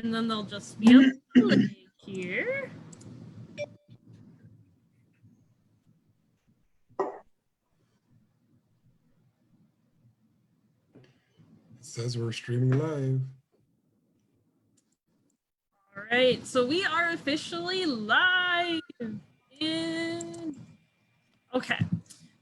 and then there'll just be a delay here. It says we're streaming live. All right, so we are officially live. Okay.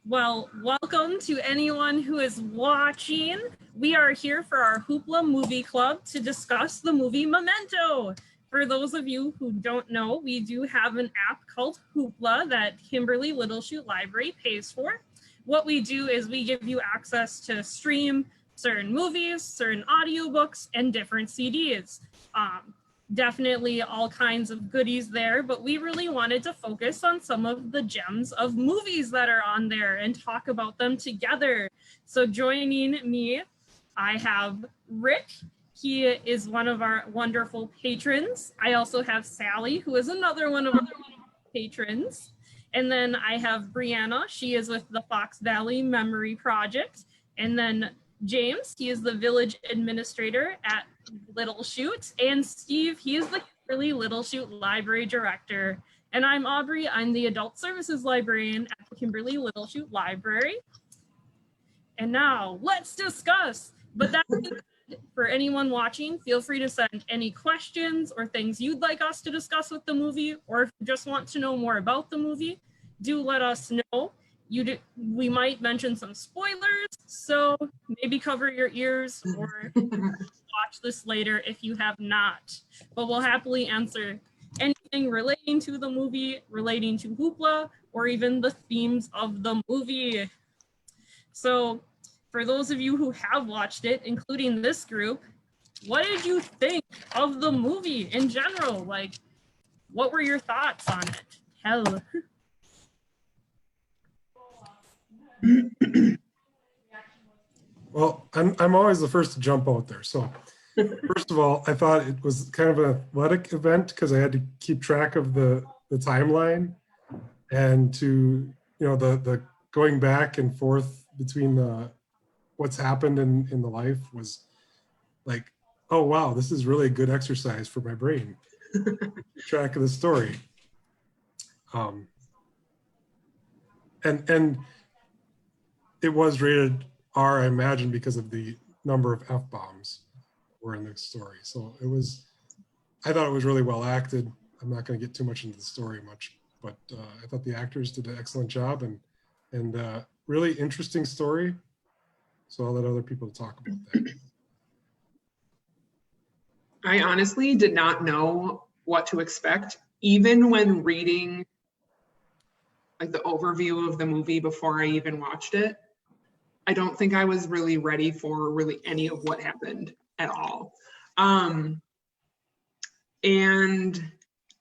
Well, welcome to anyone who is watching. We are here for our Hoopla Movie Club to discuss the movie Memento. For those of you who don't know, we do have an app called Hoopla that Kimberly Little Chute Library pays for. What we do is we give you access to stream certain movies, certain audiobooks, and different CDs. Definitely all kinds of goodies there, but we really wanted to focus on some of the gems of movies that are on there and talk about them together. So joining me, I have Rick. He is one of our wonderful patrons. I also have Sally, who is another one of our patrons. And then I have Brianna. She is with the Fox Valley Memory Project. And then James, he is the village administrator at Little Chute, and Steve, he is the Kimberly Little Chute Library Director. And I'm Aubrey, I'm the Adult Services Librarian at the Kimberly Little Chute Library. And now, let's discuss. But that for anyone watching, feel free to send any questions or things you'd like us to discuss with the movie, or if you just want to know more about the movie, do let us know. We might mention some spoilers, so maybe cover your ears or watch this later if you have not. But we'll happily answer anything relating to the movie, relating to Hoopla, or even the themes of the movie. So for those of you who have watched it, including this group, what did you think of the movie in general? Like, what were your thoughts on it? Hell. Well, I'm always the first to jump out there. So first of all, I thought it was kind of an athletic event because I had to keep track of the timeline and to, the going back and forth between what's happened in the life was like, oh, wow, this is really a good exercise for my brain. Keep track of the story. And it was rated R, I imagine, because of the number of F-bombs were in the story. So I thought it was really well acted. I'm not going to get too much into the story much, but I thought the actors did an excellent job and really interesting story. So I'll let other people talk about that. I honestly did not know what to expect, even when reading like the overview of the movie before I even watched it. I don't think I was really ready for really any of what happened at all. And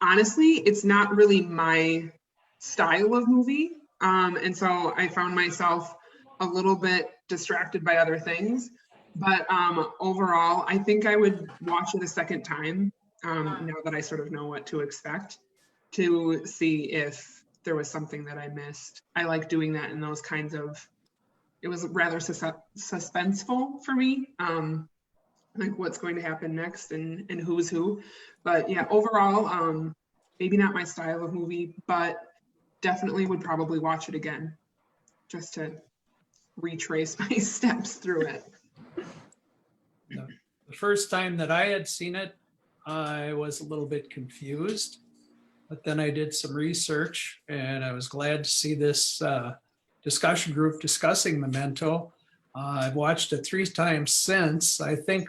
honestly, it's not really my style of movie. And so I found myself a little bit distracted by other things. But overall, I think I would watch it a second time now that I sort of know what to expect, to see if there was something that I missed. I like doing that in those kinds of, it was rather suspenseful for me, like what's going to happen next and who's who. But yeah, overall, maybe not my style of movie, but definitely would probably watch it again just to retrace my steps through it. The first time that I had seen it, I was a little bit confused, but then I did some research and I was glad to see this discussion group discussing Memento. I've watched it 3 times since. I think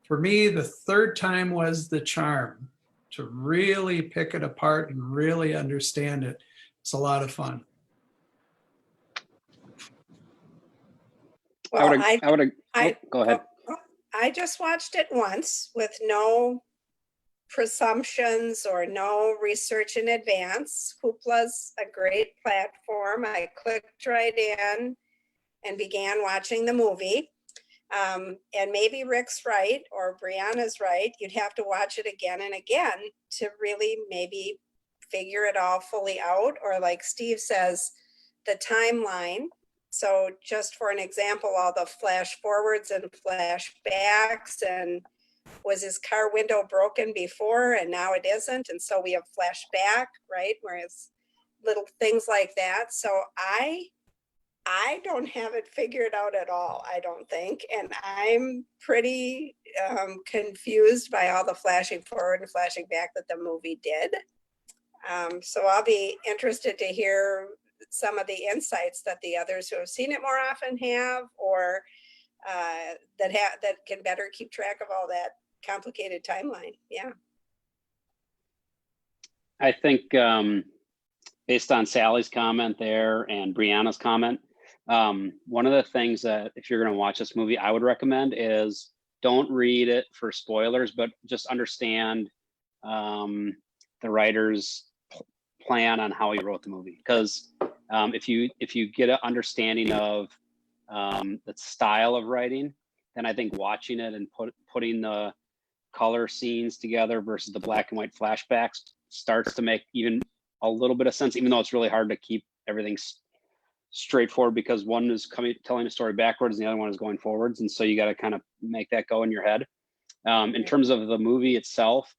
for me, the third time was the charm, to really pick it apart and really understand it. It's a lot of fun. Well, go ahead. I just watched it once with no presumptions or no research in advance. Hoopla's a great platform. I clicked right in and began watching the movie. And maybe Rick's right or Brianna's right. You'd have to watch it again and again to really maybe figure it all fully out. Or like Steve says, the timeline. So just for an example, all the flash forwards and flashbacks and was his car window broken before and now it isn't? And so we have flashback, right? Whereas little things like that. So I don't have it figured out at all, I don't think. And I'm pretty confused by all the flashing forward and flashing back that the movie did. So I'll be interested to hear some of the insights that the others who have seen it more often have, or that can better keep track of all that complicated timeline. Yeah. I think based on Sally's comment there and Brianna's comment, one of the things that if you're going to watch this movie, I would recommend is don't read it for spoilers, but just understand the writer's plan on how he wrote the movie. Because if you get an understanding of the style of writing, then I think watching it and putting the color scenes together versus the black and white flashbacks starts to make even a little bit of sense, even though it's really hard to keep everything straightforward because one is telling a story backwards and the other one is going forwards. And so you got to kind of make that go in your head. In terms of the movie itself,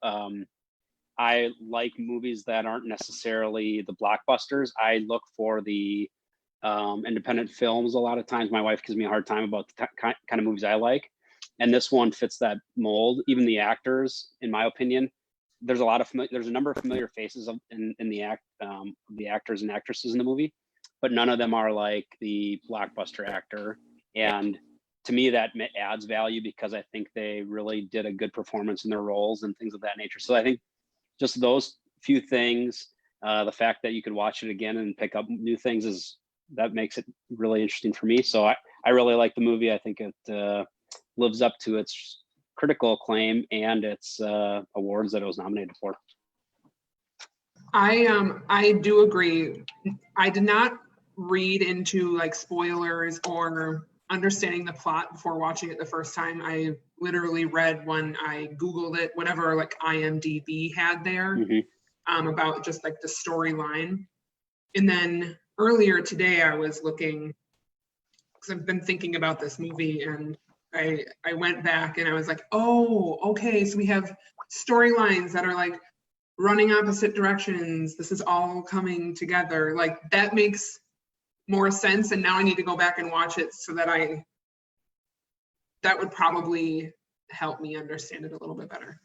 I like movies that aren't necessarily the blockbusters. I look for the independent films a lot of times. My wife gives me a hard time about the kind of movies I like. And this one fits that mold. Even the actors, in my opinion, there's a number of familiar faces in the actors and actresses in the movie, but none of them are like the blockbuster actor. And to me, that adds value because I think they really did a good performance in their roles and things of that nature. So I think just those few things, the fact that you could watch it again and pick up new things that makes it really interesting for me. So I really like the movie. I think it lives up to its critical acclaim and its awards that it was nominated for. I do agree. I did not read into like spoilers or understanding the plot before watching it the first time. I literally read when I Googled it, whatever like IMDb had there, about just like the storyline. And then earlier today I was looking, because I've been thinking about this movie, and I went back and I was like, oh, okay, so we have storylines that are like running opposite directions. This is all coming together. Like that makes more sense. And now I need to go back and watch it so that that would probably help me understand it a little bit better.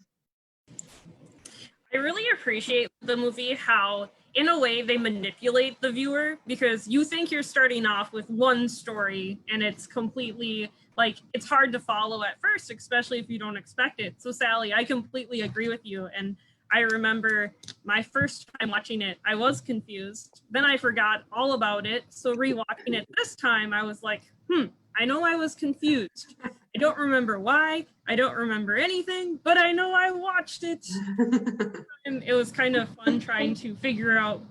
I really appreciate the movie how, in a way, they manipulate the viewer, because you think you're starting off with one story and it's completely like, it's hard to follow at first, especially if you don't expect it. So Sally, I completely agree with you. And I remember my first time watching it, I was confused. Then I forgot all about it. So rewatching it this time, I was like, I know I was confused. I don't remember why. I don't remember anything, but I know I watched it. And it was kind of fun trying to figure out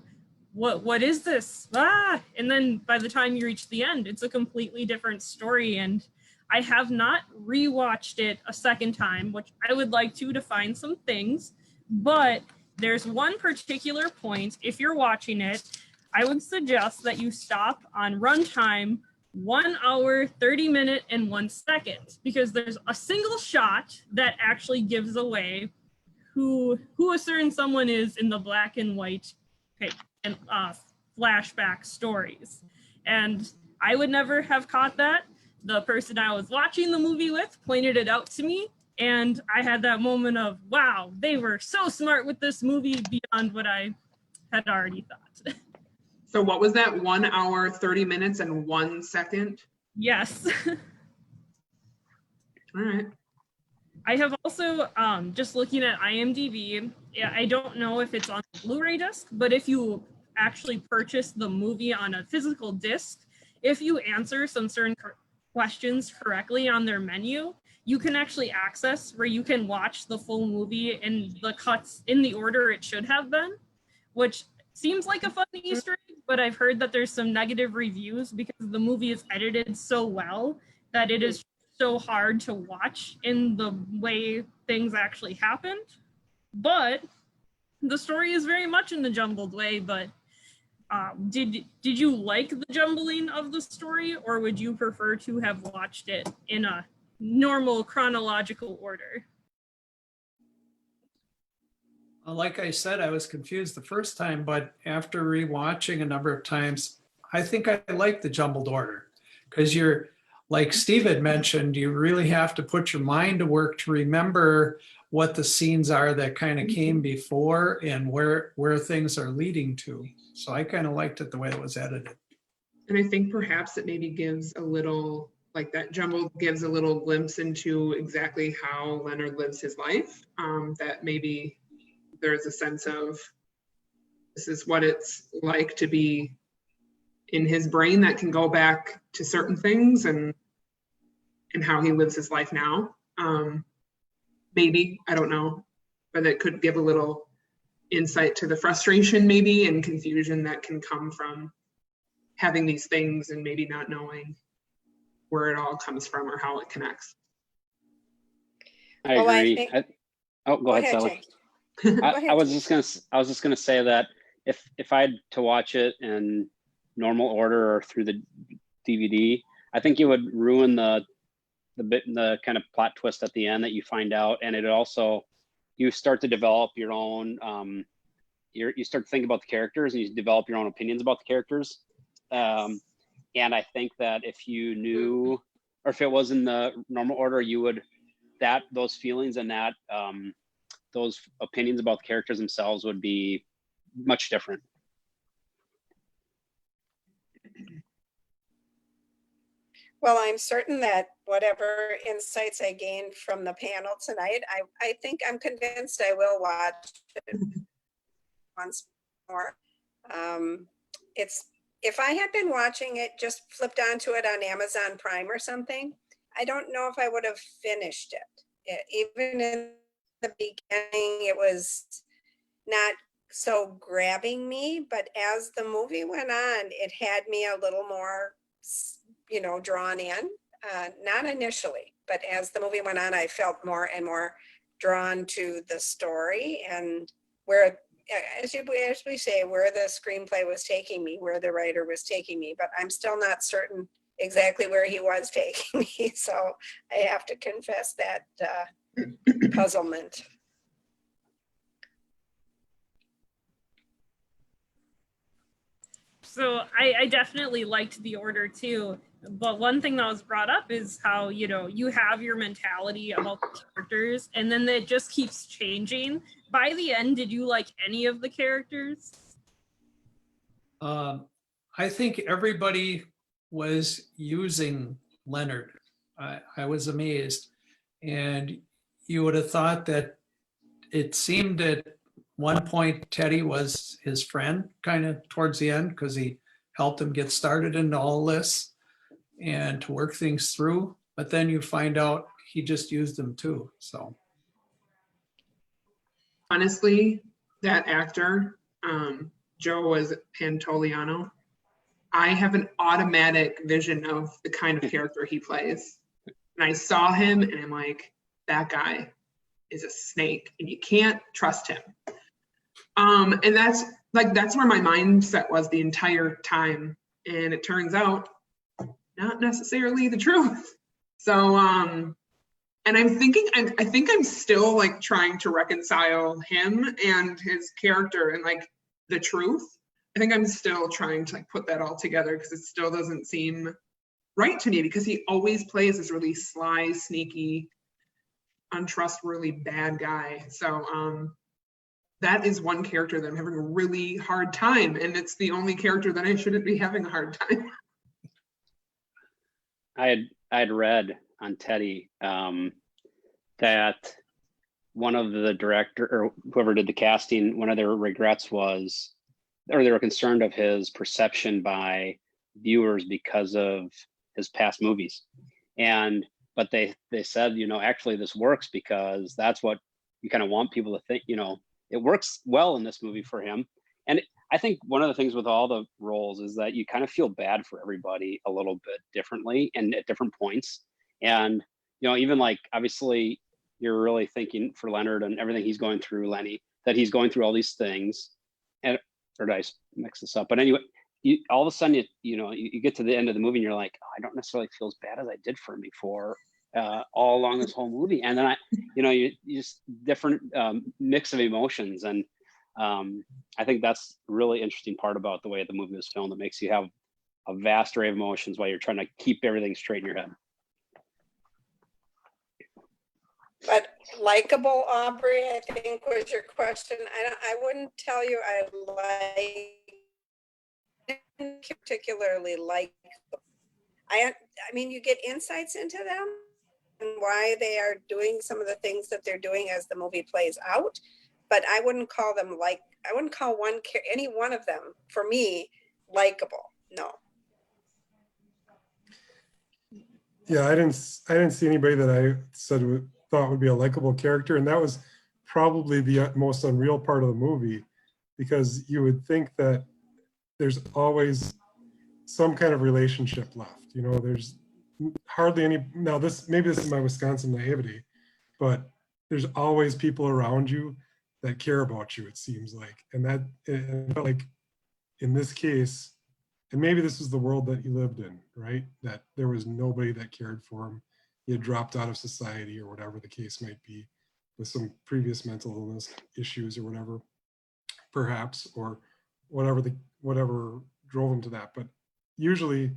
what is this? And then by the time you reach the end, it's a completely different story. And I have not rewatched it a second time, which I would like to find some things. But there's one particular point, if you're watching it, I would suggest that you stop on runtime 1 hour, 30 minutes, and 1 second, because there's a single shot that actually gives away who a certain someone is in the black and white and flashback stories. And I would never have caught that. The person I was watching the movie with pointed it out to me, and I had that moment of, wow, they were so smart with this movie beyond what I had already thought. So what was that? 1 hour, 30 minutes, and 1 second? Yes. All right. I have also, just looking at IMDb, I don't know if it's on the Blu-ray disc, but if you actually purchase the movie on a physical disc, if you answer some certain questions correctly on their menu, you can actually access where you can watch the full movie in the cuts in the order it should have been, which seems like a fun Easter egg, but I've heard that there's some negative reviews because the movie is edited so well that it is so hard to watch in the way things actually happened. But the story is very much in the jumbled way. But did you like the jumbling of the story, or would you prefer to have watched it in a normal chronological order? Like I said, I was confused the first time, but after rewatching a number of times, I think I like the jumbled order because you're, like Steve had mentioned, you really have to put your mind to work to remember what the scenes are that kind of came before and where things are leading to. So I kind of liked it the way it was edited. And I think perhaps it maybe gives a little, like that jumble gives a little glimpse into exactly how Leonard lives his life. That maybe there's a sense of this is what it's like to be in his brain that can go back to certain things and how he lives his life now. Maybe, I don't know, but it could give a little insight to the frustration maybe and confusion that can come from having these things and maybe not knowing where it all comes from or how it connects. I Well, I agree. think- Oh, go ahead, Sally. Jay. I was just gonna say that if I had to watch it in normal order or through the DVD, I think it would ruin the kind of plot twist at the end that you find out, and it also, you start to develop your own you start to think about the characters and you develop your own opinions about the characters. And I think that if you knew, or if it was in the normal order, you would, those feelings and those opinions about the characters themselves would be much different. Well, I'm certain that whatever insights I gained from the panel tonight, I think I'm convinced I will watch it once more. If I had been watching it, just flipped onto it on Amazon Prime or something, I don't know if I would have finished it. Even in the beginning, it was not so grabbing me, but as the movie went on, it had me a little more, drawn in. Not initially, but as the movie went on, I felt more and more drawn to the story and where, as we say, where the screenplay was taking me, where the writer was taking me, but I'm still not certain exactly where he was taking me. So I have to confess that puzzlement. So I definitely liked the order too. But one thing that was brought up is how, you have your mentality about the characters and then it just keeps changing. By the end, did you like any of the characters? I think everybody was using Leonard. I was amazed. And you would have thought that it seemed at one point Teddy was his friend kind of towards the end because he helped him get started into all this and to work things through. But then you find out he just used them too. So Honestly, that actor, Joe was Pantoliano. I have an automatic vision of the kind of character he plays. And I saw him and I'm like, that guy is a snake and you can't trust him. And that's where my mindset was the entire time. And it turns out not necessarily the truth. So, and I'm thinking, I think I'm still like trying to reconcile him and his character and like the truth. I think I'm still trying to like put that all together because it still doesn't seem right to me because he always plays this really sly, sneaky, untrustworthy bad guy. So that is one character that I'm having a really hard time, and it's the only character that I shouldn't be having a hard time. I had read on Teddy that one of the director or whoever did the casting, one of their regrets was, or they were concerned of his perception by viewers because of his past movies. But they said, actually this works because that's what you kind of want people to think, it works well in this movie for him. And I think one of the things with all the roles is that you kind of feel bad for everybody a little bit differently and at different points. And, even like, obviously you're really thinking for Leonard and everything he's going through, Lenny, that he's going through all these things. And, or did I mix this up? But anyway, all of a sudden, you get to the end of the movie and you're like, oh, I don't necessarily feel as bad as I did for him before. all along this whole movie. And then you just different mix of emotions. And I think that's a really interesting part about the way the movie was filmed. It makes you have a vast array of emotions while you're trying to keep everything straight in your head. But likable, Aubrey, I think was your question. I wouldn't tell you didn't particularly like them. I mean, you get insights into them and why they are doing some of the things that they're doing as the movie plays out. But I wouldn't call them I wouldn't call any one of them, for me, likable. No. Yeah, I didn't see anybody that I thought would be a likable character, and that was probably the most unreal part of the movie, because you would think that there's always some kind of relationship left. There's hardly any. Now maybe this is my Wisconsin naivety, but there's always people around you that care about you, it seems like. And that, it felt like in this case, and maybe this was the world that he lived in, right? That there was nobody that cared for him. He had dropped out of society or whatever the case might be, with some previous mental illness issues or whatever, perhaps, or whatever drove him to that. But usually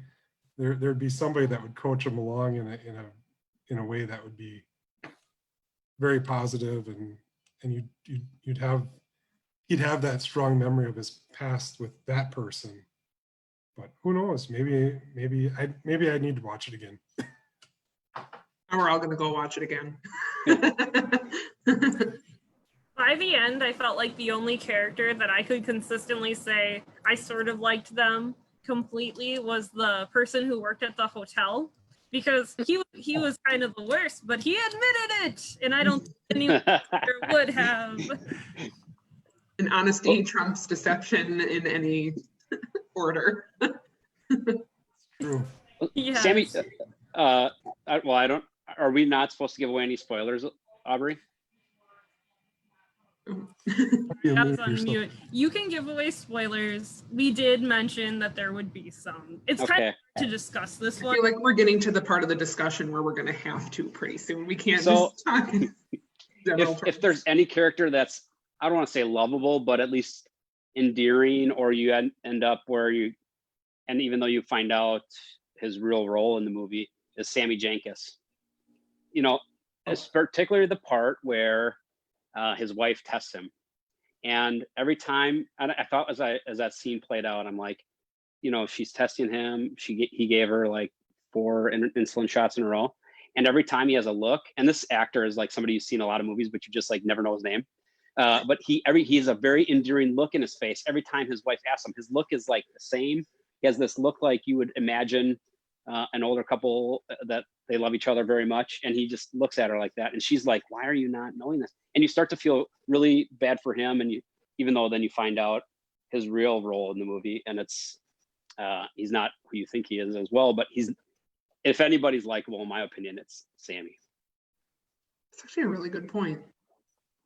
there'd be somebody that would coach him along in a way that would be very positive, and he'd have that strong memory of his past with that person. But who knows? Maybe I need to watch it again. And we're all going to go watch it again. By the end, I felt like the only character that I could consistently say I sort of liked them completely was the person who worked at the hotel, because he was kind of the worst, but he admitted it, and I don't think anyone would have. And honesty trumps deception in any order. True. Yes. Sammy, are we not supposed to give away any spoilers, Aubrey? That's on mute. You can give away spoilers. We did mention that there would be some. It's kind of to discuss this I one. feel like we're getting to the part of the discussion where we're going to have to pretty soon. We can't just talk. If there's any character that's, I don't want to say lovable, but at least endearing, or you end up where and even though you find out his real role in the movie, is Sammy Jenkins. It's particularly the part where his wife tests him, and every time, and I thought as that scene played out, I'm like, she's testing him. He gave her like 4 insulin shots in a row, and every time he has a look, and this actor is like somebody you've seen a lot of movies, but you just like never know his name. But he has a very endearing look in his face. Every time his wife asks him, his look is like the same. He has this look like you would imagine an older couple that they love each other very much, and he just looks at her like that, and she's like, "Why are you not knowing this?" And you start to feel really bad for him, and even though then you find out his real role in the movie, and it's he's not who you think he is as well, but if anybody's likable, in my opinion, it's Sammy. It's actually a really good point.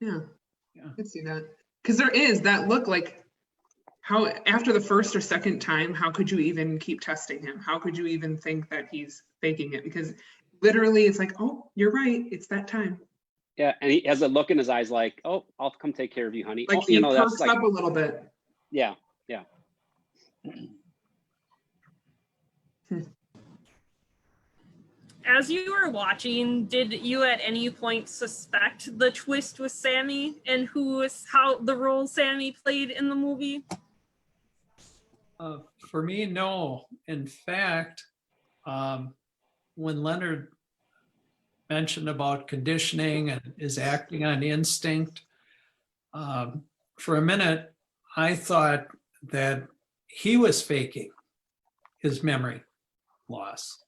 Yeah. I can see that, because there is that look, like, how after the first or second time, how could you even keep testing him? How could you even think that he's faking it? Because literally it's like, oh, you're right, it's that time. Yeah, and he has a look in his eyes like, "Oh, I'll come take care of you, honey." Like he perks up a little bit. Yeah. As you were watching, did you at any point suspect the twist with Sammy and how the role Sammy played in the movie? For me, no. In fact, when Leonard mentioned about conditioning and is acting on instinct, for a minute, I thought that he was faking his memory loss.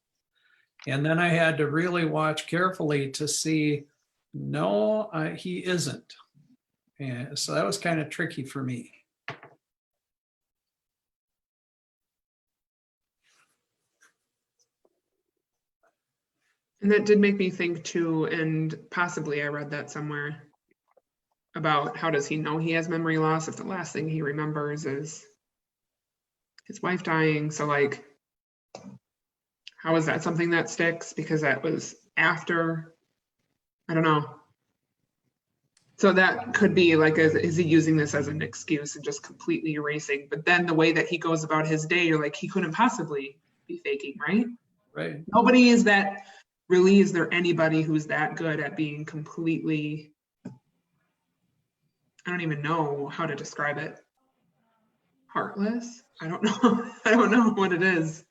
And then I had to really watch carefully to see, no, he isn't. And so that was kind of tricky for me. And that did make me think too, and possibly I read that somewhere, about how does he know he has memory loss if the last thing he remembers is his wife dying. So like, how is that something that sticks? Because that was after, I don't know. So that could be like, is he using this as an excuse and just completely erasing? But then the way that he goes about his day, you're like, he couldn't possibly be faking, right? Right. Nobody is that, really, is there anybody who's that good at being completely, I don't even know how to describe it. Heartless? I don't know. I don't know what it is.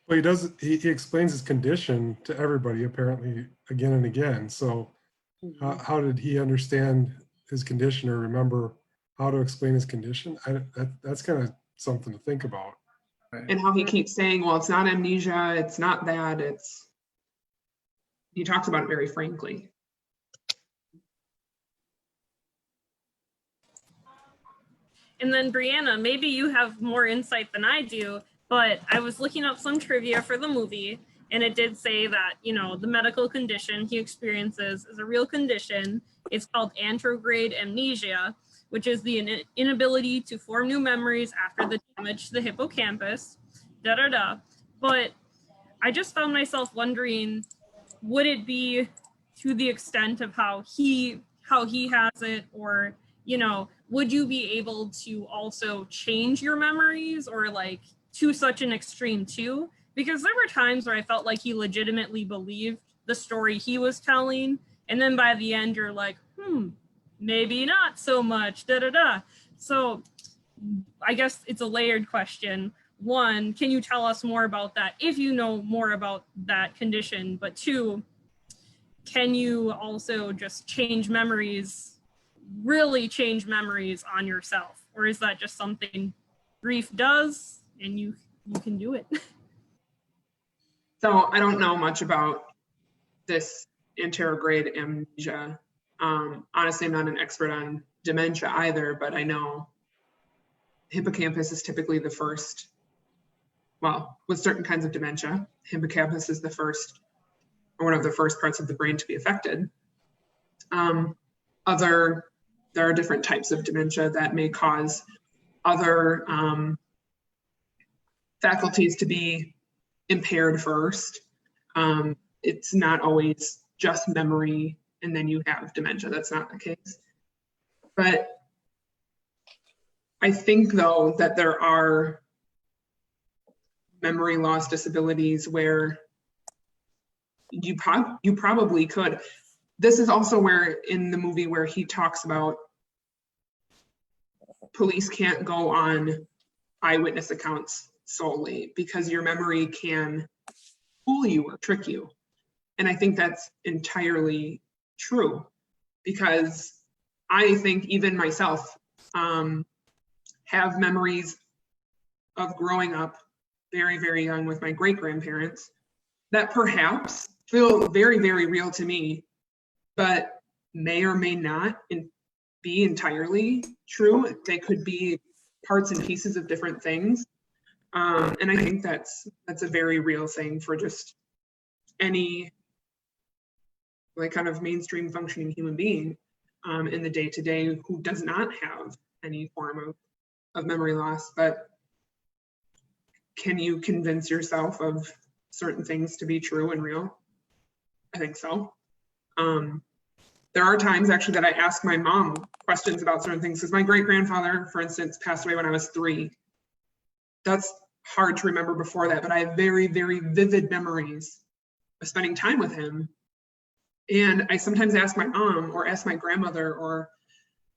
Well, he explains his condition to everybody apparently again and again. So how did he understand his condition or remember how to explain his condition? That's kind of something to think about. And how he keeps saying, well, it's not amnesia, it's not that, he talks about it very frankly. And then Brianna, maybe you have more insight than I do, but I was looking up some trivia for the movie, and it did say that, you know, the medical condition he experiences is a real condition. It's called anterograde amnesia, which is the inability to form new memories after the damage to the hippocampus, But I just found myself wondering, would it be to the extent of how he has it, or, you know, would you be able to also change your memories, or like to such an extreme too? Because there were times where I felt like he legitimately believed the story he was telling, and then by the end you're like, maybe not so much, So I guess it's a layered question. One, can you tell us more about that if you know more about that condition? But two, can you also just change memories, really change memories on yourself? Or is that just something grief does and you can do it? So I don't know much about this anterograde amnesia. Honestly, I'm not an expert on dementia either, but I know hippocampus is typically the first, well, with certain kinds of dementia, hippocampus is the first, or one of the first parts of the brain to be affected. There are different types of dementia that may cause other faculties to be impaired first. It's not always just memory and then you have dementia. That's not the case. But I think, though, that there are memory loss disabilities where you probably could. This is also where in the movie where he talks about police can't go on eyewitness accounts solely because your memory can fool you or trick you. And I think that's entirely true, because I think even myself have memories of growing up very, very young with my great-grandparents that perhaps feel very, very real to me, but may or may not be entirely true. They could be parts and pieces of different things. And I think that's a very real thing for just any like kind of mainstream functioning human being in the day-to-day who does not have any form of memory loss. But can you convince yourself of certain things to be true and real? I think so. There are times actually that I ask my mom questions about certain things, because my great-grandfather, for instance, passed away when I was 3. That's hard to remember before that, but I have very, very vivid memories of spending time with him. And I sometimes ask my mom or ask my grandmother, or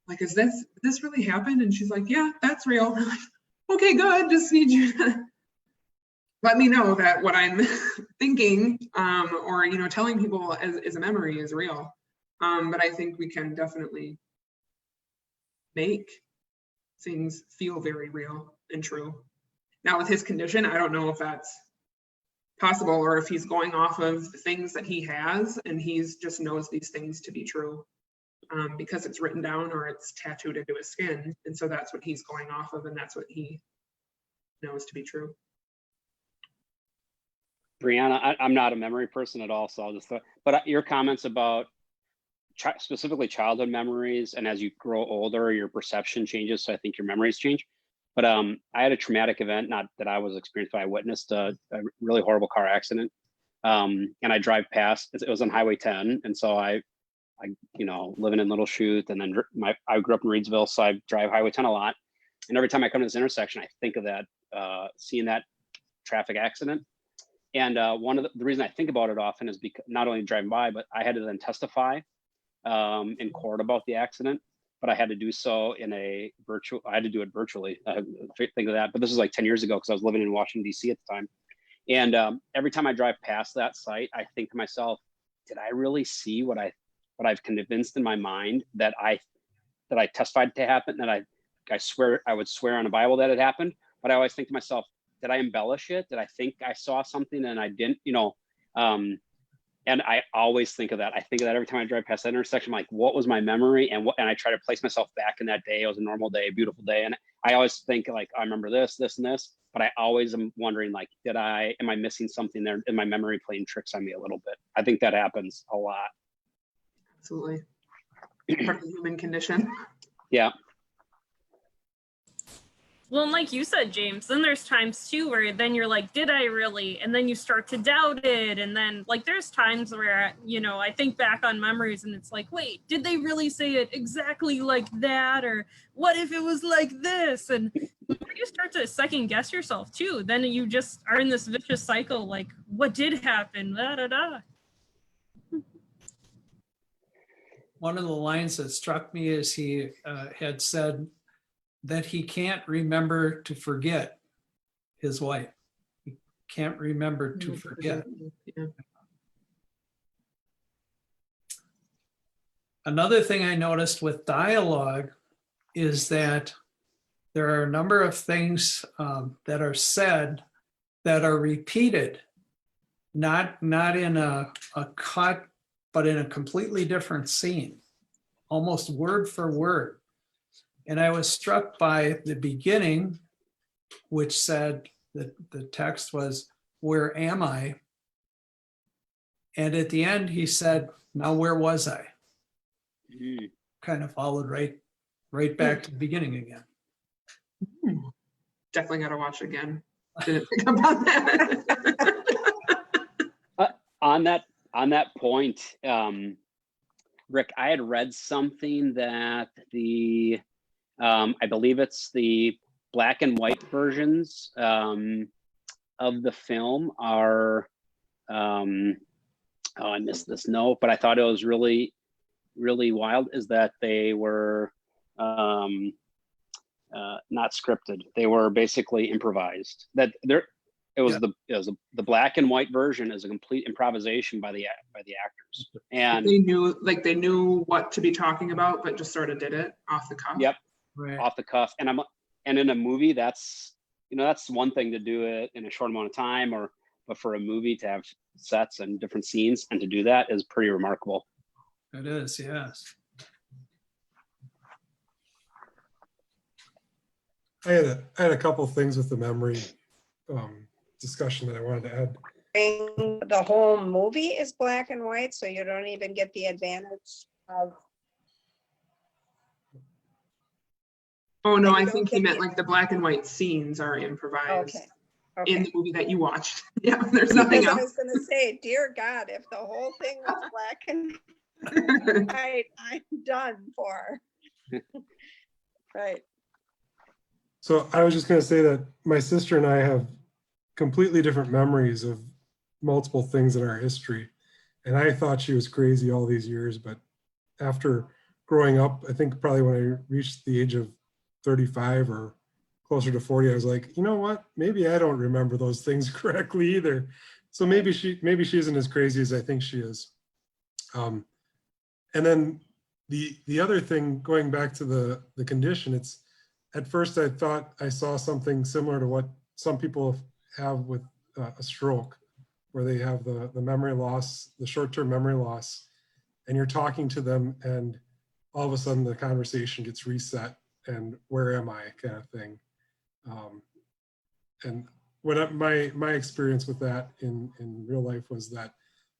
like, is this really happened? And she's like, yeah, that's real. I'm like, okay, good. Just need you to let me know that what I'm thinking or, you know, telling people as a memory is real. But I think we can definitely make things feel very real and true. Now with his condition, I don't know if that's possible or if he's going off of the things that he has and he's just knows these things to be true because it's written down or it's tattooed into his skin. And so that's what he's going off of and that's what he knows to be true. Brianna, I'm not a memory person at all, so I'll just, but your comments about specifically childhood memories, and as you grow older, your perception changes, so I think your memories change. But I had a traumatic event, not that I was experienced, but I witnessed a really horrible car accident And I drive past, it was on Highway 10. And so I living in Little Chute, and then I grew up in Reedsville, so I drive Highway 10 a lot. And every time I come to this intersection, I think of that, seeing that traffic accident. And one of the reason I think about it often is because not only driving by, but I had to then testify in court about the accident, but I had to do so I had to do it virtually. I think of that, but this was like 10 years ago because I was living in Washington, D.C. at the time. And every time I drive past that site, I think to myself, did I really see what I've convinced in my mind that I testified to happen, that I would swear on the Bible that it happened, but I always think to myself, did I embellish it? Did I think I saw something and I didn't, and I always think of that. I think of that every time I drive past that intersection. I'm like, what was my memory? And I try to place myself back in that day. It was a normal day, a beautiful day. And I always think like, I remember this, this, and this, but I always am wondering like, am I missing something there? Is my memory playing tricks on me a little bit? I think that happens a lot. Absolutely. Part of the human condition. Yeah. Well, and like you said, James, then there's times too where then you're like, did I really? And then you start to doubt it. And then like there's times where, I think back on memories and it's like, wait, did they really say it exactly like that? Or what if it was like this? And you start to second guess yourself too. Then you just are in this vicious cycle, like, what did happen? Da, da, da. One of the lines that struck me is he had said that he can't remember to forget his wife. He can't remember to forget. Yeah. Another thing I noticed with dialogue is that there are a number of things that are said that are repeated, not in a cut, but in a completely different scene, almost word for word. And I was struck by the beginning, which said that the text was, "Where am I?" And at the end, he said, "Now where was I?" Kind of followed right back to the beginning again. Definitely got to watch it again. Didn't think about that. On that point, Rick, I had read something that I believe it's the black and white versions of the film are, I missed this note, but I thought it was really, really wild, is that they were not scripted. They were basically improvised. The black and white version is a complete improvisation by the actors. And they knew what to be talking about, but just sort of did it off the cuff. Yep. Right. Off the cuff. And in a movie, that's one thing to do it in a short amount of time, but for a movie to have sets and different scenes and to do that is pretty remarkable. It is, yes. I had a couple of things with the memory discussion that I wanted to add. The whole movie is black and white, so you don't even get the advantage of. Oh no, I think he meant like the black and white scenes are improvised Okay. in the movie that you watched. Yeah, there's nothing Because else. I was gonna say, dear God, if the whole thing was black and white, I'm done for. Right. So I was just going to say that my sister and I have completely different memories of multiple things in our history. And I thought she was crazy all these years, but after growing up, I think probably when I reached the age of 35 or closer to 40, I was like, you know what? Maybe I don't remember those things correctly either. So maybe she isn't as crazy as I think she is. And then the other thing, going back to the condition, it's at first I thought I saw something similar to what some people have with a stroke, where they have the memory loss, the short-term memory loss, and you're talking to them and all of a sudden the conversation gets reset and where am I kind of thing. And what my experience with that in real life was that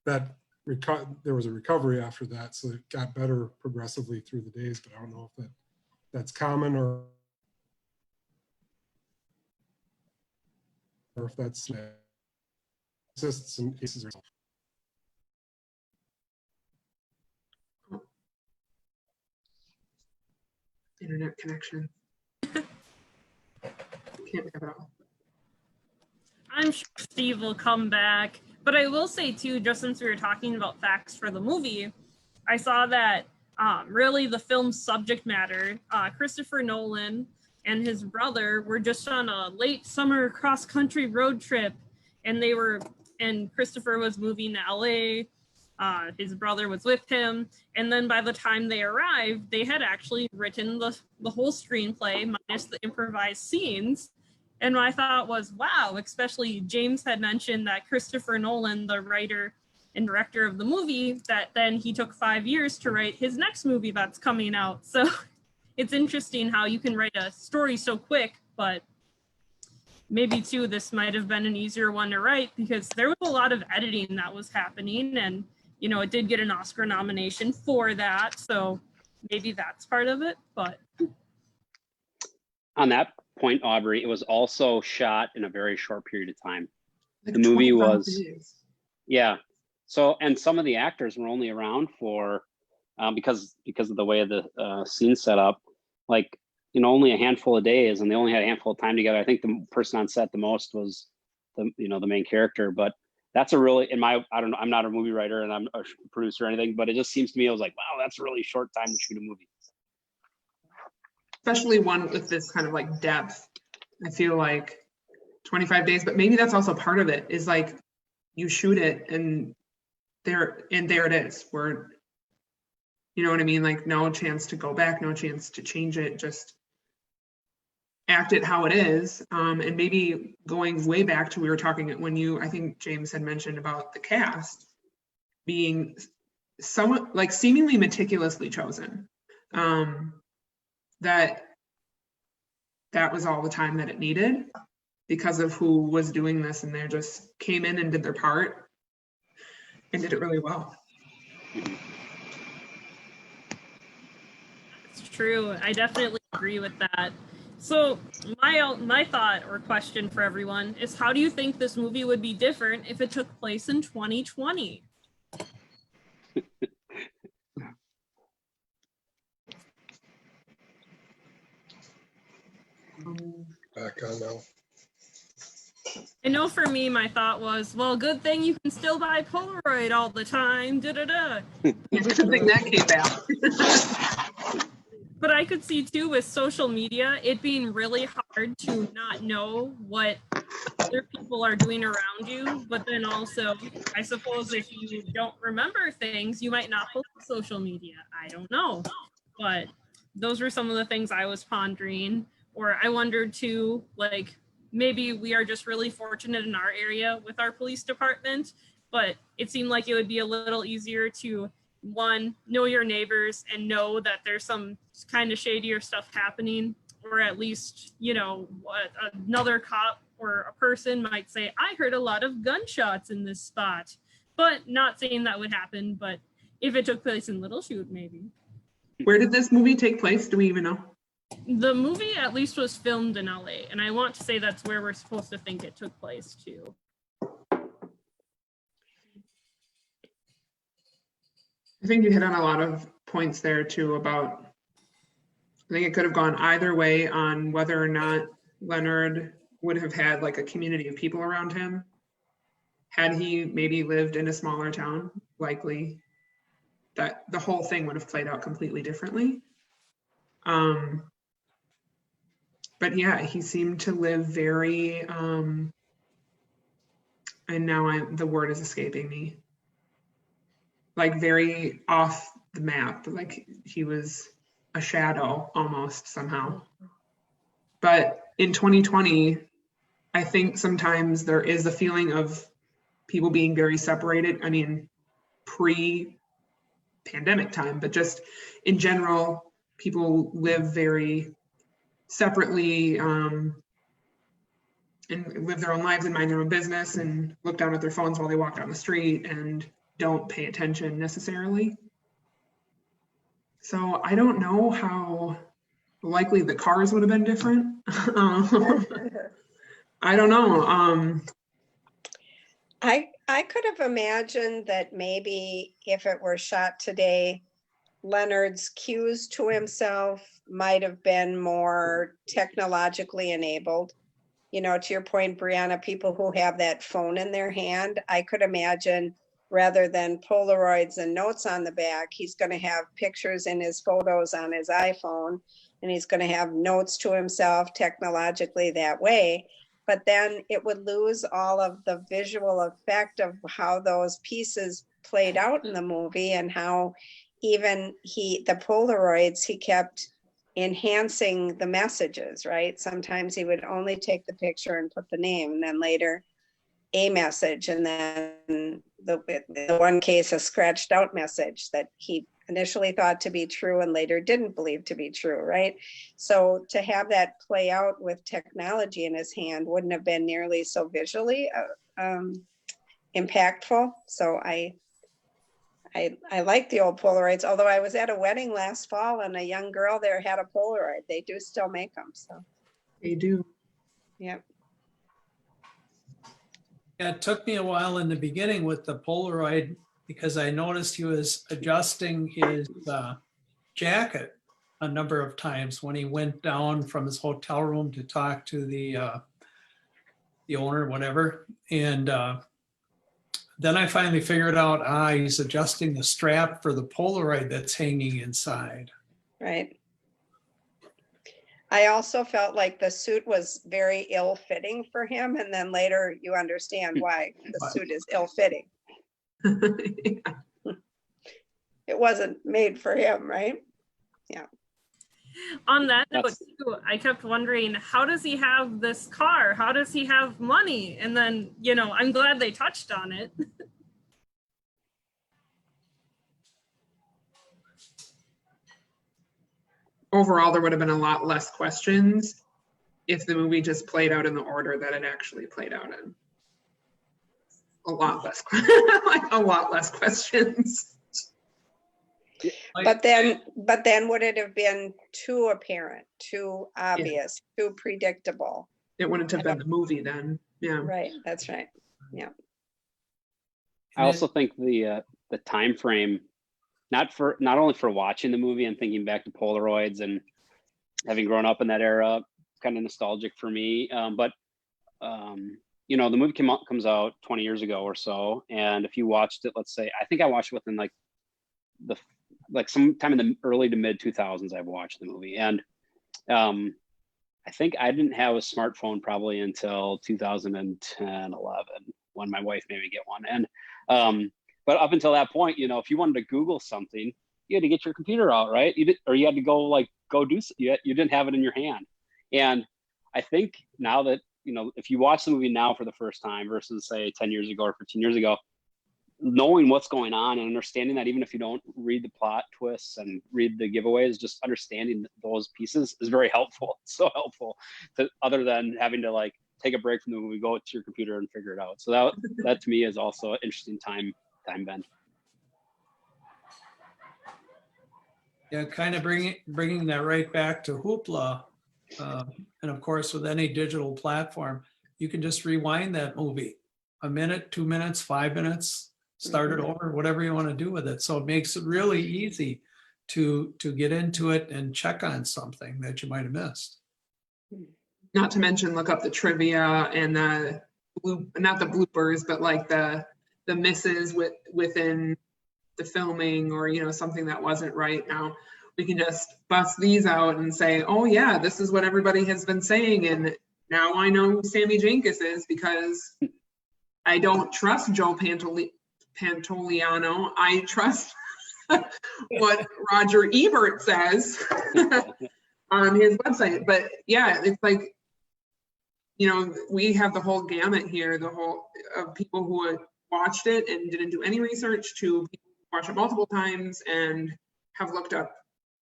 there was a recovery after that, so it got better progressively through the days, but I don't know if that's common or if that's assists and aces herself. Internet connection. Can't have it all. I'm sure Steve will come back. But I will say too, just since we were talking about facts for the movie, I saw that really the film's subject matter, Christopher Nolan and his brother were just on a late summer cross-country road trip, and Christopher was moving to LA. His brother was with him, and then by the time they arrived, they had actually written the whole screenplay minus the improvised scenes. And my thought was, wow, especially James had mentioned that Christopher Nolan, the writer and director of the movie, that then he took 5 years to write his next movie that's coming out. So it's interesting how you can write a story so quick, but maybe too, this might have been an easier one to write because there was a lot of editing that was happening, and it did get an Oscar nomination for that. So maybe that's part of it, but. On that point, Aubrey, it was also shot in a very short period of time. Like The movie 25 was, days. yeah. So, and some of the actors were only around for, because of the way the scene set up, like, only a handful of days, and they only had a handful of time together. I think the person on set the most was the main character, but that's a really, I don't know, I'm not a movie writer and I'm a producer or anything, but it just seems to me, I was like, wow, that's a really short time to shoot a movie. Especially one with this kind of like depth. I feel like 25 days, but maybe that's also part of it, is like you shoot it and there it is. You know what I mean? Like no chance to go back, no chance to change it, just act it how it is. And maybe going way back to, we were talking when I think James had mentioned about the cast being somewhat like seemingly meticulously chosen. That was all the time that it needed because of who was doing this, and they just came in and did their part and did it really well. It's true. I definitely agree with that. So my thought or question for everyone is, how do you think this movie would be different if it took place in 2020? Back on now. I know for me, my thought was, well, good thing you can still buy Polaroid all the time. Da-da-da. Good thing that came back. But I could see too with social media, it being really hard to not know what other people are doing around you. But then also, I suppose if you don't remember things, you might not post to social media. I don't know. But those were some of the things I was pondering. Or I wondered too, like, maybe we are just really fortunate in our area with our police department, but it seemed like it would be a little easier to, one, know your neighbors and know that there's some kind of shadier stuff happening, or at least, what another cop or a person might say, I heard a lot of gunshots in this spot, but not saying that would happen. But if it took place in Little Chute, maybe. Where did this movie take place? Do we even know? The movie at least was filmed in LA, and I want to say that's where we're supposed to think it took place too. I think you hit on a lot of points there too about, I think it could have gone either way on whether or not Leonard would have had like a community of people around him. Had he maybe lived in a smaller town, likely that the whole thing would have played out completely differently. But yeah, he seemed to live very, and now the word is escaping me, like very off the map, like he was a shadow almost somehow. But in 2020, I think sometimes there is a feeling of people being very separated. I mean, pre-pandemic time, but just in general, people live very separately and live their own lives and mind their own business and look down at their phones while they walk down the street and don't pay attention necessarily. So I don't know how likely the cars would have been different. I don't know. I could have imagined that maybe if it were shot today, Leonard's cues to himself might have been more technologically enabled. You know, to your point, Brianna, people who have that phone in their hand, I could imagine rather than Polaroids and notes on the back, he's going to have pictures in his photos on his iPhone, and he's going to have notes to himself technologically that way. But then it would lose all of the visual effect of how those pieces played out in the movie, and how even the Polaroids, he kept enhancing the messages, right? Sometimes he would only take the picture and put the name, and then later a message, and then the one case, a scratched out message that he initially thought to be true and later didn't believe to be true, right? So to have that play out with technology in his hand wouldn't have been nearly so visually impactful. So I like the old Polaroids, although I was at a wedding last fall and a young girl there had a Polaroid. They do still make them, so. They do. Yep. Yeah, it took me a while in the beginning with the Polaroid because I noticed he was adjusting his jacket a number of times when he went down from his hotel room to talk to the owner, whatever. And then I finally figured out, he's adjusting the strap for the Polaroid that's hanging inside. Right. I also felt like the suit was very ill-fitting for him, and then later you understand why the suit is ill-fitting. Yeah. It wasn't made for him, right? Yeah. On that note, too, I kept wondering, how does he have this car? How does he have money? And then, you know, I'm glad they touched on it. Overall, there would have been a lot less questions if the movie just played out in the order that it actually played out in. A lot less, like a lot less questions. But then would it have been too apparent, too obvious, too predictable? It wouldn't have been the movie then. Yeah. Right, that's right. Yeah. I also think the time frame, not only for watching the movie and thinking back to Polaroids and having grown up in that era, kind of nostalgic for me. But you know, the movie comes out 20 years ago or so, and if you watched it, let's say, I think I watched it within like sometime in the early to mid 2000s, I've watched the movie, and I think I didn't have a smartphone probably until 2010, 11, when my wife made me get one. And but up until that point, you know, if you wanted to Google something, you had to get your computer out, right? You had to go do. You didn't have it in your hand. And I think now that, you know, if you watch the movie now for the first time versus say 10 years ago or 15 years ago, knowing what's going on and understanding that, even if you don't read the plot twists and read the giveaways, just understanding those pieces is very helpful. It's so helpful, other than having to like take a break from the movie, go to your computer and figure it out. So that to me is also an interesting time bend. Yeah, kind of bringing that right back to Hoopla. And of course, with any digital platform, you can just rewind that movie a minute, 2 minutes, 5 minutes, start it over, whatever you want to do with it. So it makes it really easy to get into it and check on something that you might have missed. Not to mention look up the trivia and not the bloopers, but like the misses within the filming, or, you know, something that wasn't right. Now we can just bust these out and say, oh yeah, this is what everybody has been saying, and now I know who Sammy Jenkins is, because I don't trust Joe Pantoliano. I trust what Roger Ebert says on his website. But yeah, it's like, you know, we have the whole gamut here, the whole of people who watched it and didn't do any research, to people who watched it multiple times and have looked up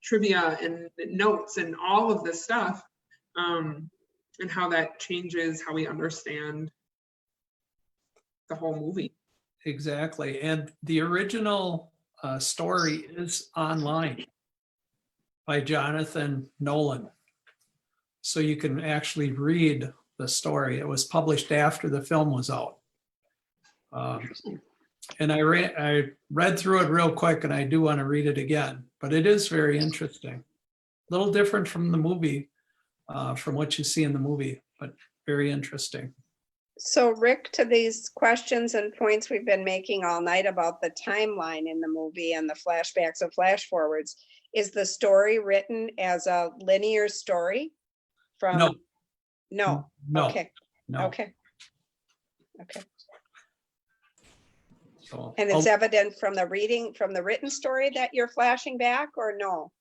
trivia and notes and all of this stuff, and how that changes how we understand the whole movie. Exactly. And the original story is online by Jonathan Nolan. So you can actually read the story. It was published after the film was out. Interesting. And I read through it real quick, and I do want to read it again, but it is very interesting. A little different from the movie, from what you see in the movie, but very interesting. So Rick, to these questions and points we've been making all night about the timeline in the movie and the flashbacks and flash forwards, is the story written as a linear story from? No. No. No. Okay. No. Okay. Okay. So, And it's evident from the written story that you're flashing back, or no?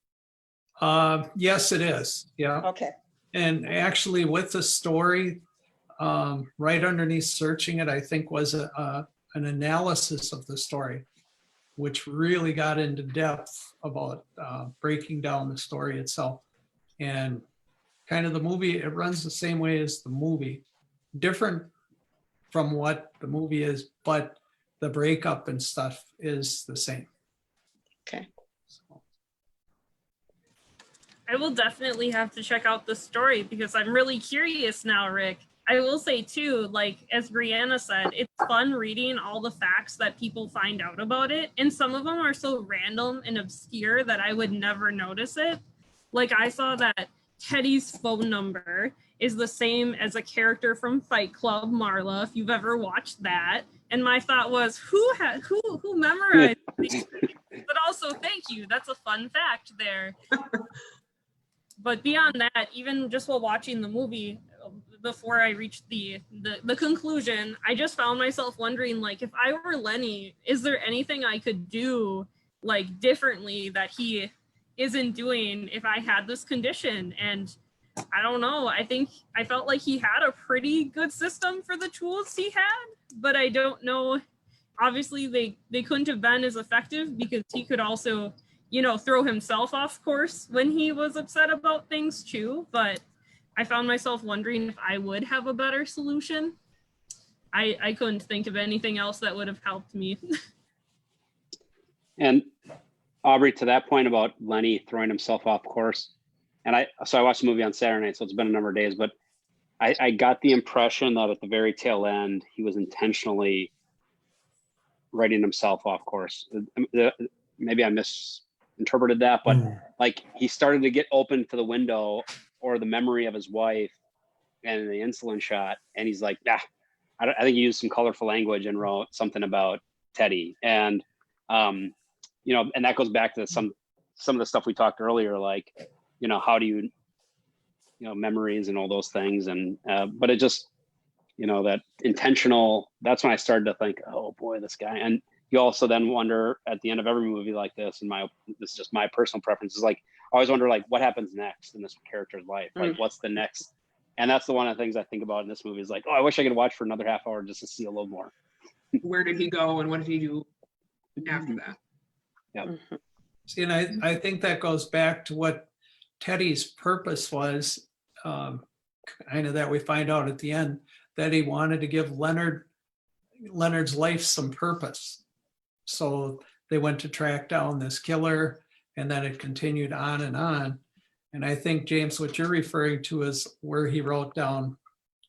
yes, it is. Yeah. Okay. And actually with the story, right underneath searching it, I think was an analysis of the story, which really got into depth about breaking down the story itself. And kind of the movie, it runs the same way as the movie, different from what the movie is, but the breakup and stuff is the same. Okay. So, I will definitely have to check out the story because I'm really curious now, Rick. I will say too, like as Brianna said, it's fun reading all the facts that people find out about it. And some of them are so random and obscure that I would never notice it. Like I saw that Teddy's phone number is the same as a character from Fight Club, Marla, if you've ever watched that. And my thought was, who memorized these? But also, thank you. That's a fun fact there. But beyond that, even just while watching the movie, before I reached the conclusion, I just found myself wondering, like, if I were Lenny, is there anything I could do like differently that he isn't doing if I had this condition? And I don't know. I felt like he had a pretty good system for the tools he had, but I don't know. Obviously, they couldn't have been as effective because he could also, you know, throw himself off course when he was upset about things too. But I found myself wondering if I would have a better solution. I couldn't think of anything else that would have helped me. And Aubrey, to that point about Lenny throwing himself off course, and I watched the movie on Saturday night, so it's been a number of days, but I got the impression that at the very tail end, he was intentionally writing himself off course. Maybe I misinterpreted that, but like he started to get open to the window or the memory of his wife and the insulin shot, and he's like, nah. I think he used some colorful language and wrote something about Teddy, and you know, and that goes back to some of the stuff we talked earlier, like, you know, how do you know, memories and all those things, and but it just, you know, that intentional. That's when I started to think, oh boy, this guy. And you also then wonder at the end of every movie like this, and this is just my personal preference, is like I always wonder, like, what happens next in this character's life, like what's the next. And that's the one of the things I think about in this movie is like, oh, I wish I could watch for another half hour just to see a little more. Where did he go and what did he do after that? Yeah. see, and I think that goes back to what Teddy's purpose was, kind of that we find out at the end, that he wanted to give Leonard's life some purpose. So they went to track down this killer, and then it continued on and on. And I think, James, what you're referring to is where he wrote down,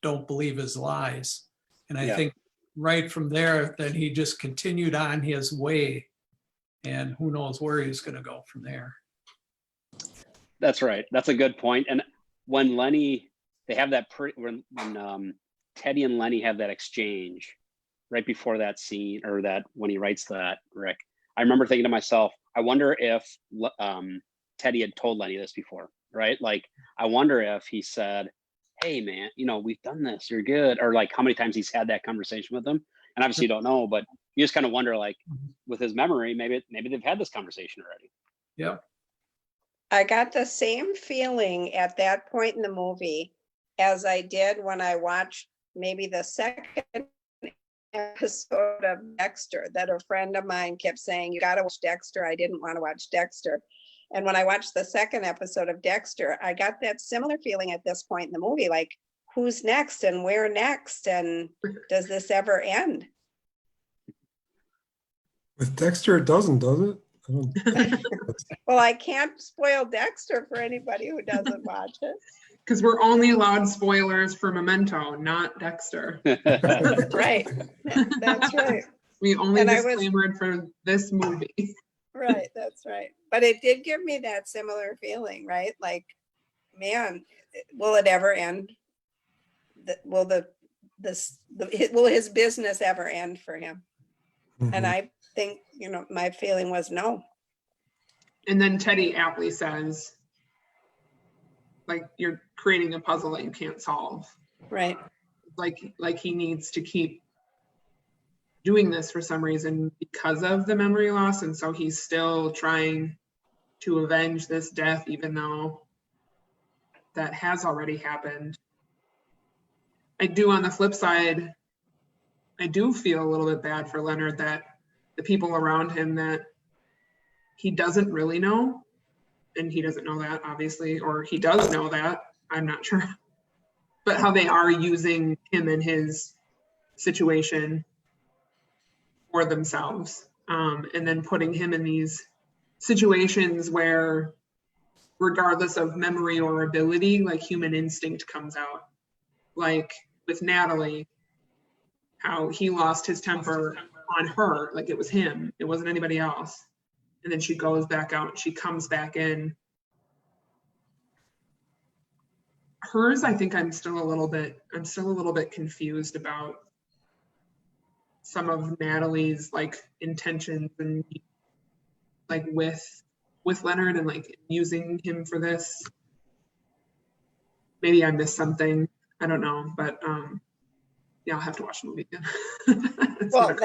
don't believe his lies. And I think right from there, then he just continued on his way, and who knows where he's going to go from there. That's right. That's a good point. And when Lenny, they have that when Teddy and Lenny have that exchange right before that scene, or that when he writes that, Rick, I remember thinking to myself, I wonder if Teddy had told Lenny this before, right? Like, I wonder if he said, hey man, you know, we've done this, you're good. Or like how many times he's had that conversation with him. And obviously you don't know, but you just kind of wonder, like, with his memory, maybe they've had this conversation already. Yep. I got the same feeling at that point in the movie as I did when I watched maybe the second episode of Dexter, that a friend of mine kept saying, you got to watch Dexter. I didn't want to watch Dexter. And when I watched the second episode of Dexter, I got that similar feeling at this point in the movie, like, who's next and where next? And does this ever end? With Dexter, it doesn't, does it? I don't, Well, I can't spoil Dexter for anybody who doesn't watch it. Because we're only allowed spoilers for Memento, not Dexter. Right. That's right. We only And I was- disclaimered for this movie. Right, that's right. But it did give me that similar feeling, right? Like, man, will it ever end? Will his business ever end for him? And I think, my feeling was no. And then Teddy aptly says, like, you're creating a puzzle that you can't solve. Right. Like he needs to keep doing this for some reason because of the memory loss. And so he's still trying to avenge this death, even though that has already happened. I do, on the flip side, I do feel a little bit bad for Leonard that the people around him that he doesn't really know, and he doesn't know that, obviously, or he does know that, I'm not sure, but how they are using him and his situation for themselves, and then putting him in these situations where, regardless of memory or ability, like human instinct comes out. Like with Natalie, how he lost his temper on her, like it was him, it wasn't anybody else. And then she goes back out and she comes back in. Hers, I think I'm still a little bit confused about some of Natalie's like intentions and like with Leonard and like using him for this. Maybe I missed something. I don't know, but yeah, I'll have to watch the movie again. Well,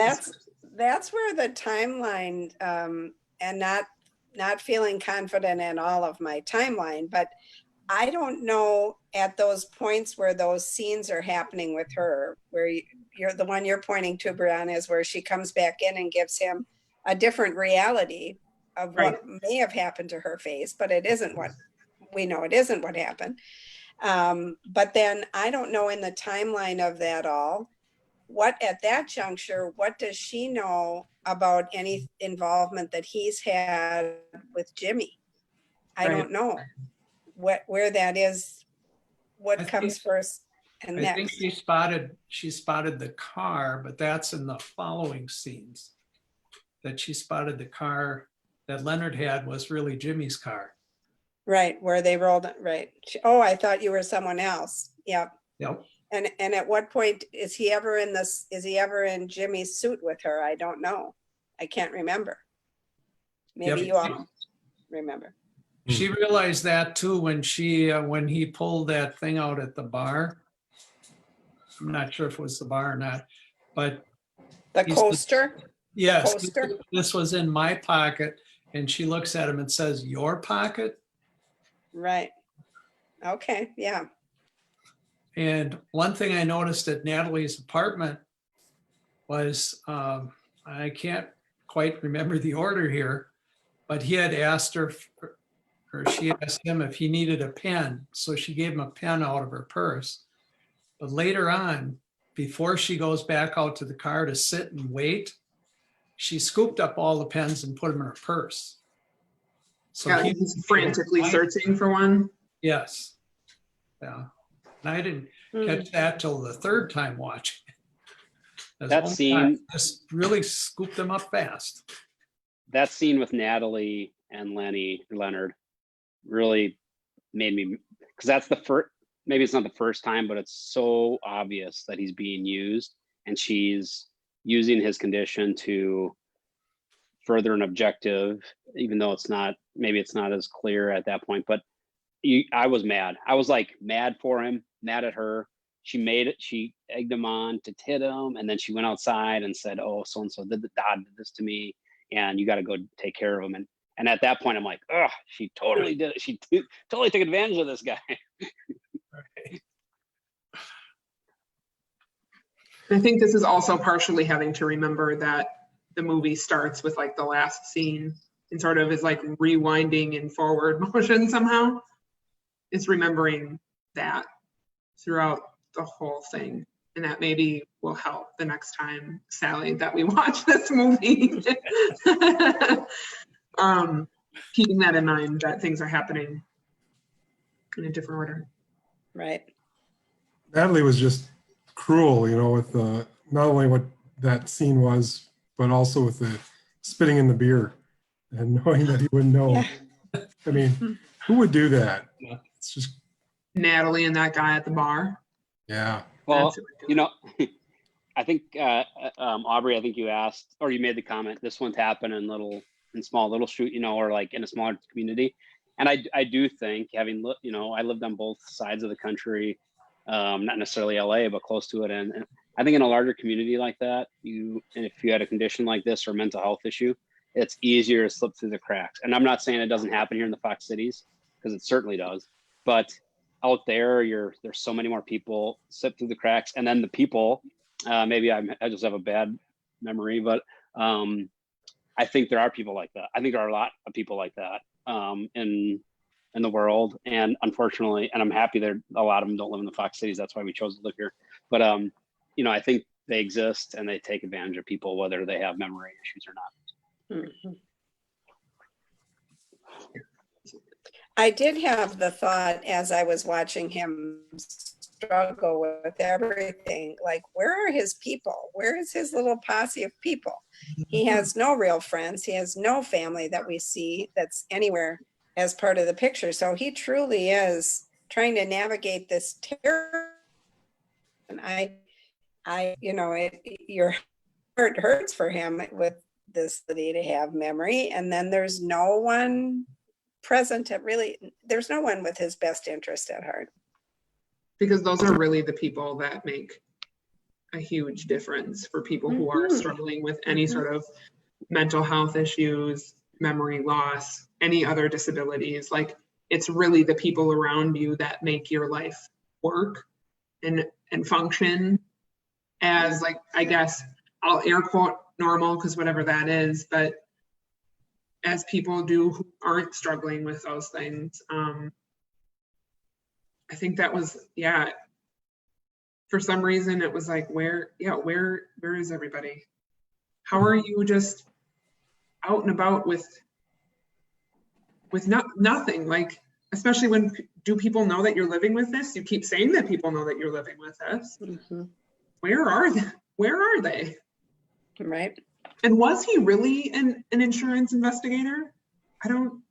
that's where the timeline and not feeling confident in all of my timeline, but I don't know at those points where those scenes are happening with her, where you're the one you're pointing to, Brianna, is where she comes back in and gives him a different reality of what may have happened to her face, but it isn't what we know. It isn't what happened. But then I don't know in the timeline of that all, what at that juncture, what does she know about any involvement that he's had with Jimmy? I don't know where that is, what comes first and next. I think she spotted the car, but that's in the following scenes. That she spotted the car that Leonard had was really Jimmy's car. Right, where they rolled, right. Oh, I thought you were someone else. Yep. Yep. And at what point is he ever in Jimmy's suit with her? I don't know. I can't remember. Maybe you all remember. She realized that too when he pulled that thing out at the bar. I'm not sure if it was the bar or not, but the coaster. Yes, coaster? This was in my pocket, and she looks at him and says, "Your pocket?" Right. Okay. Yeah. And one thing I noticed at Natalie's apartment was, I can't quite remember the order here, but he had asked her, or she asked him if he needed a pen. So she gave him a pen out of her purse. But later on, before she goes back out to the car to sit and wait, she scooped up all the pens and put them in her purse. So yeah, he's frantically searching for one. Yes. Yeah. And I didn't catch that till the third time watching. That scene just really scooped them up fast. That scene with Natalie and Leonard really made me, because that's the first, maybe it's not the first time, but it's so obvious that he's being used and she's using his condition to further an objective, even though maybe it's not as clear at that point. But I was mad. I was like mad for him, mad at her. She egged him on to hit him, and then she went outside and said, "Oh, so-and-so did this to me, and you got to go take care of him." And at that point, I'm like, "Oh, she totally did it. She totally took advantage of this guy." Right. I think this is also partially having to remember that the movie starts with like the last scene and sort of is like rewinding in forward motion somehow. It's remembering that throughout the whole thing. And that maybe will help the next time, Sally, that we watch this movie. Keeping that in mind, that things are happening in a different order. Right. Natalie was just cruel, you know, with not only what that scene was, but also with the spitting in the beer and knowing that he wouldn't know. Yeah. I mean, who would do that? Yeah. It's just, Natalie and that guy at the bar. yeah. Well, That's you know, I think Aubrey, I think you asked or you made the comment. This one's happened in small Little Chute, you know, or like in a smaller community. And I do think having you know, I lived on both sides of the country, not necessarily LA, but close to it. And I think in a larger community like that, and if you had a condition like this or a mental health issue, it's easier to slip through the cracks. And I'm not saying it doesn't happen here in the Fox cities, because it certainly does. But out there, there's so many more people slip through the cracks. And then the people, maybe I just have a bad memory, but I think there are people like that. I think there are a lot of people like that in the world. And unfortunately, and I'm happy that a lot of them don't live in the Fox cities. That's why we chose to live here. But, you know, I think they exist and they take advantage of people, whether they have memory issues or not. Mhm. I did have the thought as I was watching him struggle with everything, like, where are his people? Where is his little posse of people? He has no real friends. He has no family that we see that's anywhere as part of the picture. So he truly is trying to navigate this terror. And you know, your heart hurts for him with this ability to have memory. And then there's no one present there's no one with his best interest at heart. Because those are really the people that make a huge difference for people who are struggling with any sort of mental health issues, memory loss, any other disabilities. Like, it's really the people around you that make your life work and function as, like, I guess I'll air quote normal, because whatever that is, but as people do who aren't struggling with those things. I think that was, yeah, for some reason it was like, where is everybody? How are you just out and about with nothing? Like, especially when, do people know that you're living with this? You keep saying that people know that you're living with this. Mm-hmm. Where are they? Where are they? Right. And was he really an insurance investigator? I don't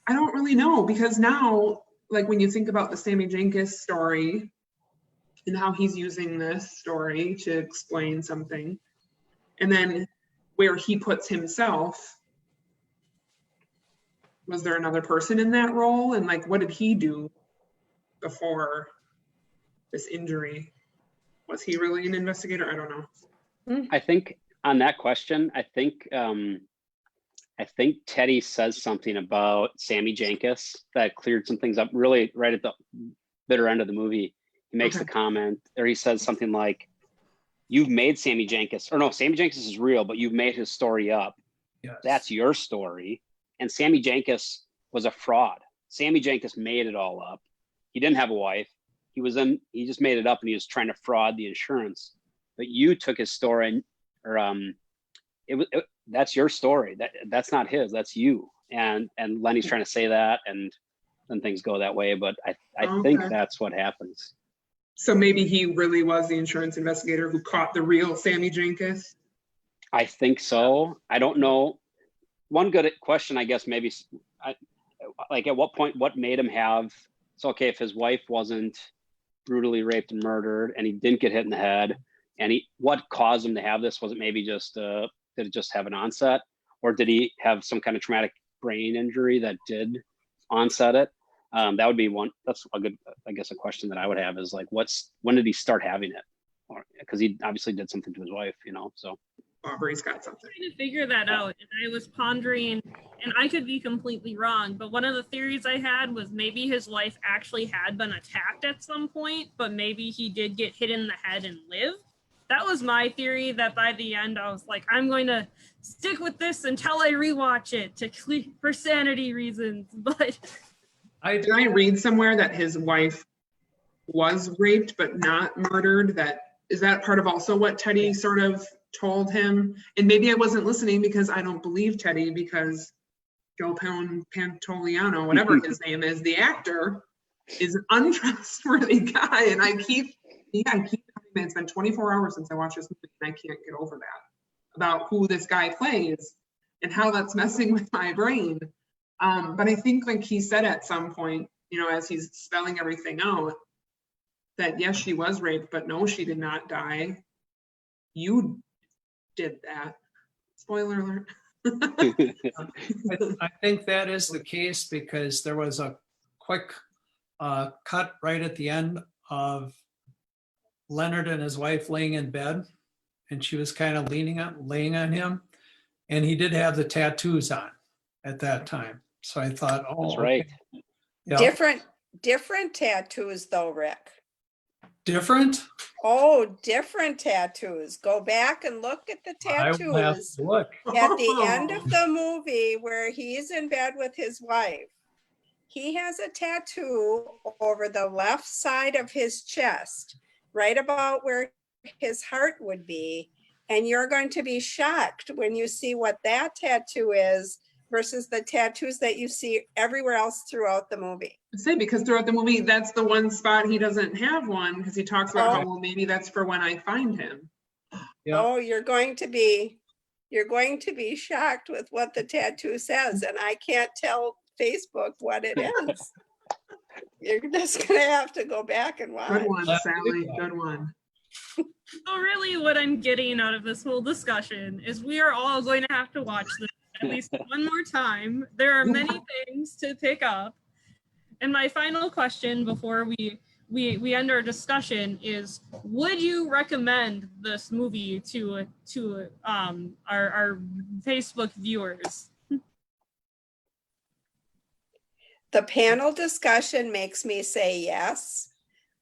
really know, because now, like, when you think about the Sammy Jenkins story and how he's using this story to explain something, and then where he puts himself, was there another person in that role? And, like, what did he do before this injury? Was he really an investigator? I don't know. I think on that question, I think Teddy says something about Sammy Jenkins that cleared some things up really right at the bitter end of the movie. He makes the comment, or he says something like, you've made Sammy Jenkins, or no, Sammy Jenkins is real, but you've made his story up. Yes. That's your story. And Sammy Jenkins was a fraud. Sammy Jenkins made it all up. He didn't have a wife. He just made it up, and he was trying to fraud the insurance. But you took his story, that's your story. That's not his. That's you. And Lenny's trying to say that, and then things go that way. But I think that's what happens. So maybe he really was the insurance investigator who caught the real Sammy Jenkins. I think so. I don't know. One good question, I guess, maybe, like, at what point, what made him have? So, okay, if his wife wasn't brutally raped and murdered, and he didn't get hit in the head, and what caused him to have this? Was it maybe just did it just have an onset, or did he have some kind of traumatic brain injury that did onset it? That would be one. That's a good, I guess, a question that I would have is, like, when did he start having it? Because he obviously did something to his wife, you know. So Aubrey's got something. Trying to figure that out, and I was pondering, and I could be completely wrong, but one of the theories I had was maybe his wife actually had been attacked at some point, but maybe he did get hit in the head and lived. That was my theory, that by the end I was like, I'm going to stick with this until I rewatch it for sanity reasons. But Did I read somewhere that his wife was raped but not murdered? Is that part of also what Teddy sort of told him? And maybe I wasn't listening because I don't believe Teddy, because Joe Pantoliano, whatever his name is, the actor, is an untrustworthy guy. And I keep it's been 24 hours since I watched this movie and I can't get over that, about who this guy plays and how that's messing with my brain. But I think like he said at some point, you know, as he's spelling everything out, that yes, she was raped, but no, she did not die. You did that. Spoiler alert. I think that is the case because there was a quick cut right at the end of Leonard and his wife laying in bed, and she was kind of laying on him, and he did have the tattoos on at that time. So I thought, oh, That's right. okay. Yeah. Different tattoos though, Rick. Different? Oh, different tattoos. Go back and look at the I will have tattoos to look. at the end of the movie where he's in bed with his wife. He has a tattoo over the left side of his chest, right about where his heart would be. And you're going to be shocked when you see what that tattoo is versus the tattoos that you see everywhere else throughout the movie. I say, because throughout the movie, that's the one spot he doesn't have one, because he talks about how, well, maybe that's for when I find him. Yeah. Oh, you're going to be shocked with what the tattoo says. And I can't tell Facebook what it is. You're just gonna have to go back and watch. Good one, Sally, good one. So really what I'm getting out of this whole discussion is we are all going to have to watch this at least one more time. There are many things to pick up. And my final question before we end our discussion is, would you recommend this movie to our Facebook viewers? The panel discussion makes me say yes.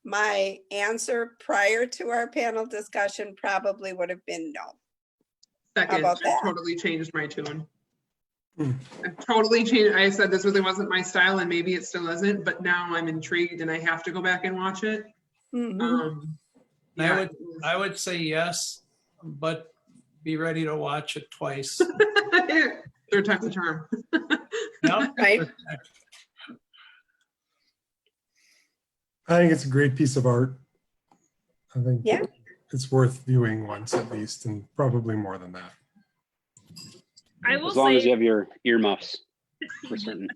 My answer prior to our panel discussion probably would have been no. Second, about that? I totally changed my tune. I totally changed. I said this really wasn't my style, and maybe it still isn't, but now I'm intrigued and I have to go back and watch it. Mhm. Yeah, I would say yes, but be ready to watch it twice. third time's a charm. Yep. Right. I think it's a great piece of art. I think Yeah. it's worth viewing once at least, and probably more than that. I will As long say, as you have your earmuffs, for certain.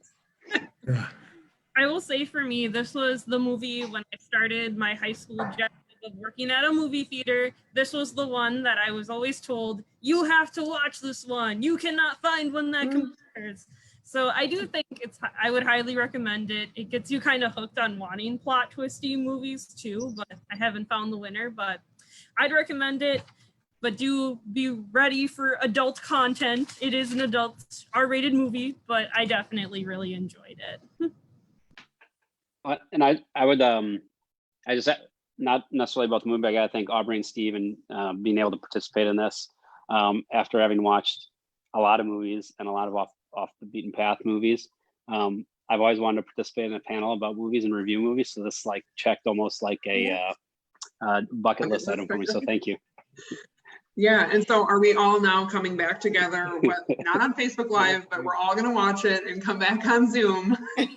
Yeah. I will say for me, this was the movie when I started my high school job of working at a movie theater. This was the one that I was always told, you have to watch this one. You cannot find one that compares. So I do think I would highly recommend it. It gets you kind of hooked on wanting plot twisty movies too, but I haven't found the winner, but I'd recommend it. But do be ready for adult content. It is an adult R-rated movie, but I definitely really enjoyed it. And I would I just, not necessarily about the movie, but I gotta thank Aubrey and Steve and being able to participate in this after having watched a lot of movies and a lot of off the beaten path movies. I've always wanted to participate in a panel about movies and review movies, so this like checked almost like a bucket list item for me. So thank you. Yeah, and so are we all now coming back together? Not on Facebook Live, but we're all going to watch it and come back on Zoom. We're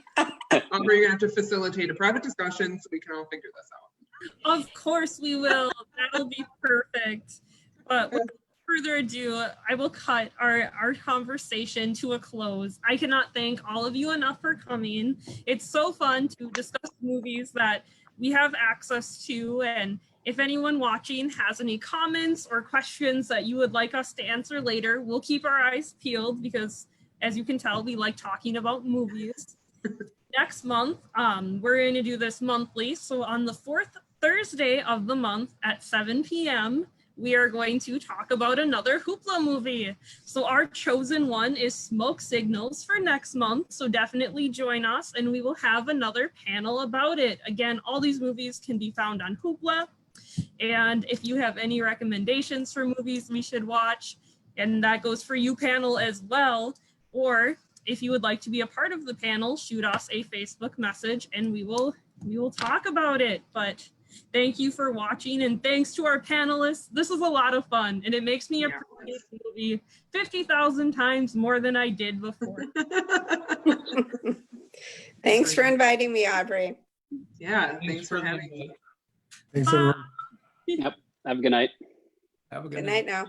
going to have to facilitate a private discussion so we can all figure this out. Of course we will. That'll be perfect. But without further ado, I will cut our conversation to a close. I cannot thank all of you enough for coming. It's so fun to discuss movies that we have access to, and if anyone watching has any comments or questions that you would like us to answer later, we'll keep our eyes peeled because, as you can tell, we like talking about movies. Next month, we're going to do this monthly. So on the 4th Thursday of the month at 7 p.m., we are going to talk about another Hoopla movie. So our chosen one is Smoke Signals for next month. So definitely join us and we will have another panel about it. Again, all these movies can be found on Hoopla. And if you have any recommendations for movies we should watch, and that goes for you panel as well, or if you would like to be a part of the panel, shoot us a Facebook message and we will talk about it. But thank you for watching, and thanks to our panelists. This was a lot of fun and it makes me appreciate the movie 50,000 times more than I did before. Thanks for inviting me, Aubrey. Yeah, thanks for the having me. input. Thanks, everyone. Yep. Have a good night. Have a Good night now.